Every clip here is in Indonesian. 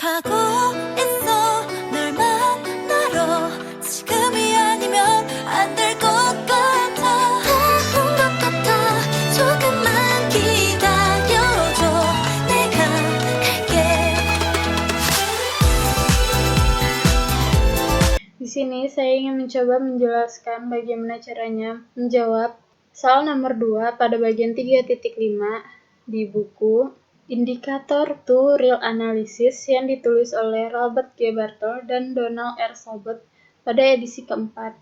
하고 있어 널 만나러 지금이 아니면 안 될 것 같아 아픈 것 같아 조금만 기다려줘 내가 갈게. Di sini saya ingin mencoba menjelaskan bagaimana caranya menjawab soal nomor 2 pada bagian 3.5 di buku Indicator to Real Analysis yang ditulis oleh Robert G. Bartle dan Donald R. Sobot pada edisi keempat.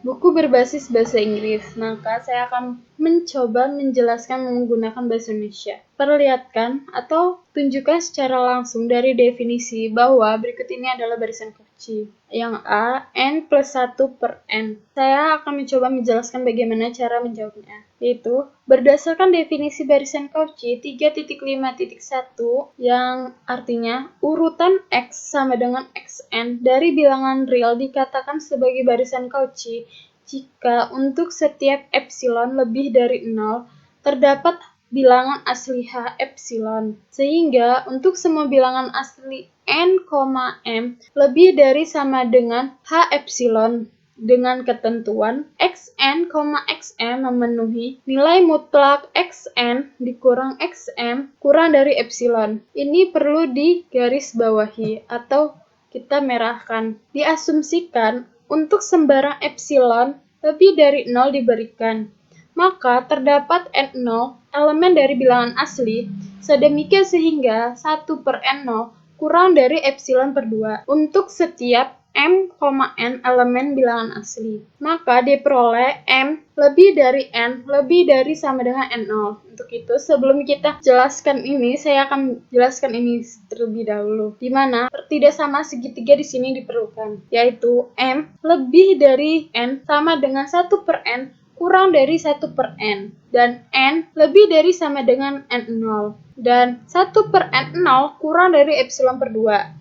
Buku berbasis bahasa Inggris, maka saya akan mencoba menjelaskan menggunakan bahasa Indonesia. Perlihatkan atau tunjukkan secara langsung dari definisi bahwa berikut ini adalah barisan Cauchy. Yang A, n plus 1 per n. Saya akan mencoba menjelaskan bagaimana cara menjawabnya, yaitu berdasarkan definisi barisan Cauchy 3.5.1 yang artinya urutan x sama dengan xn dari bilangan real dikatakan sebagai barisan Cauchy jika untuk setiap epsilon lebih dari 0 terdapat bilangan asli h epsilon, sehingga untuk semua bilangan asli n, m lebih dari sama dengan h epsilon dengan ketentuan xn, xm memenuhi nilai mutlak xn dikurang xm kurang dari epsilon. Ini perlu digarisbawahi atau kita merahkan. Diasumsikan untuk sembarang epsilon lebih dari 0 diberikan, maka terdapat n0 elemen dari bilangan asli, sedemikian sehingga 1 per n0 kurang dari epsilon per 2 untuk setiap m, n elemen bilangan asli. Maka diperoleh m lebih dari n lebih dari sama dengan n0. Untuk itu, sebelum kita jelaskan ini, saya akan jelaskan ini terlebih dahulu, di mana tidak sama segitiga di sini diperlukan, yaitu m lebih dari n sama dengan 1 per n kurang dari 1 per n, dan n lebih dari sama dengan n0, dan 1 per n0 kurang dari epsilon per 2.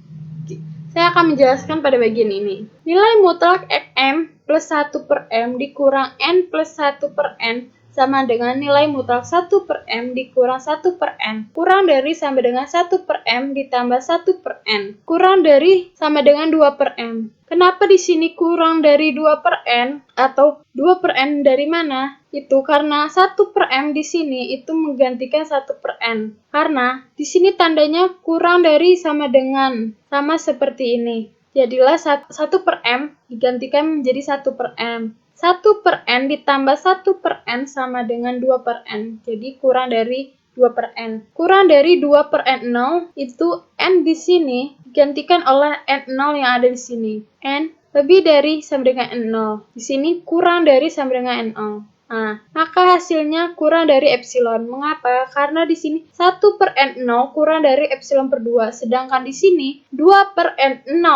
Saya akan menjelaskan pada bagian ini. Nilai mutlak m plus 1 per m dikurang n plus 1 per n sama dengan nilai mutlak 1 per m dikurang 1 per n kurang dari sama dengan 1 per m ditambah 1 per n kurang dari sama dengan 2 per m. Kenapa di sini kurang dari 2 per n atau 2 per n dari mana? Itu karena 1 per m di sini itu menggantikan 1 per n. Karena di sini tandanya kurang dari sama dengan, sama seperti ini. Jadilah 1 per m digantikan menjadi 1 per m. 1 per n ditambah 1 per n sama dengan 2 per n. Jadi kurang dari 2 per n. Kurang dari 2 per n0 itu n di sini digantikan oleh n0 yang ada di sini. N lebih dari sama dengan n0. Di sini kurang dari sama dengan n0. Nah, maka hasilnya kurang dari epsilon. Mengapa? Karena di sini 1 per n0 kurang dari epsilon per 2. Sedangkan di sini 2 per n0.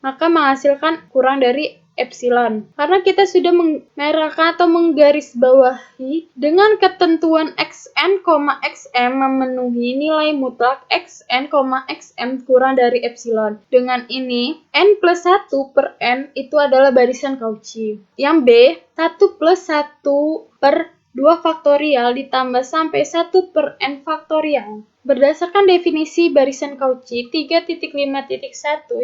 Maka menghasilkan kurang dari epsilon. Karena kita sudah memerahkan atau menggarisbawahi dengan ketentuan xn, xm memenuhi nilai mutlak xn, xm kurang dari epsilon. Dengan ini, n plus 1 per n itu adalah barisan Cauchy. Yang B, 1 plus 1 per 2 faktorial ditambah sampai 1 per n faktorial. Berdasarkan definisi barisan Cauchy 3.5.1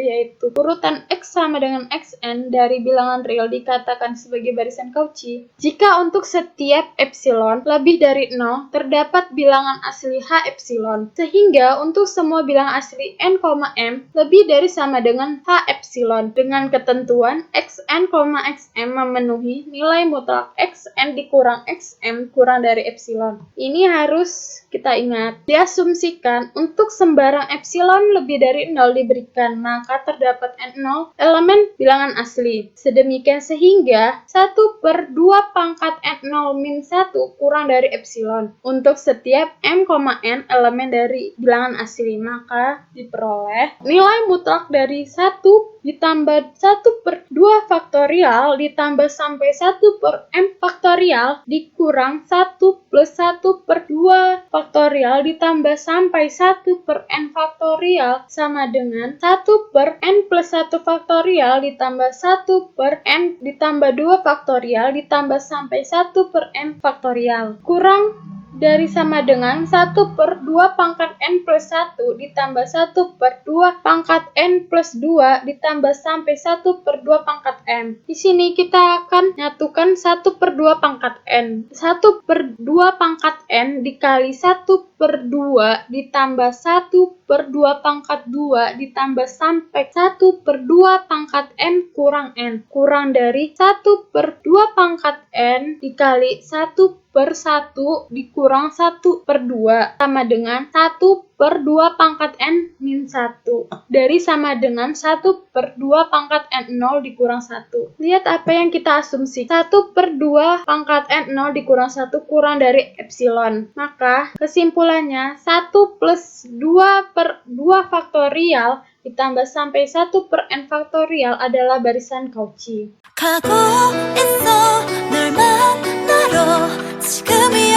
yaitu urutan x sama dengan xn dari bilangan real dikatakan sebagai barisan Cauchy jika untuk setiap epsilon lebih dari 0 terdapat bilangan asli h epsilon, sehingga untuk semua bilangan asli n, m lebih dari sama dengan h epsilon dengan ketentuan xn, xm memenuhi nilai mutlak xn dikurang xm kurang dari epsilon. Ini harus kita ingat. Diasumsikan untuk sembarang epsilon lebih dari 0 diberikan, maka terdapat n0 elemen bilangan asli. Sedemikian sehingga 1 per 2 pangkat n0 min 1 kurang dari epsilon. Untuk setiap m, n elemen dari bilangan asli, maka diperoleh nilai mutlak dari 1 ditambah 1 per 2 faktorial ditambah sampai 1 per m faktorial dikurang 1 plus 1 per 2 faktorial ditambah sampai 1 per n faktorial sama dengan 1 per n plus 1 faktorial ditambah 1 per n ditambah 2 faktorial ditambah sampai 1 per n faktorial kurang dari sama dengan 1 per 2 pangkat N plus 1 ditambah 1 per 2 pangkat N plus 2 ditambah sampai 1 per 2 pangkat N. Di sini kita akan nyatukan 1 per 2 pangkat N. 1 per 2 pangkat N dikali 1 per 2 ditambah 1 per 2 pangkat 2 ditambah sampai 1 per 2 pangkat N kurang N. Kurang dari 1 per 2 pangkat N dikali 1 per 1 dikurang 1 per 2 sama dengan 1 per 2 pangkat N min 1. Dari sama dengan 1 per 2 pangkat N0 dikurang 1. Lihat apa yang kita asumsi. 1 per 2 pangkat N0 dikurang 1 kurang dari epsilon. Maka kesimpulannya 1 plus 2 per 2 faktorial ditambah sampai 1 per N faktorial adalah barisan Cauchy. 가고 있어 널 만나러 지금이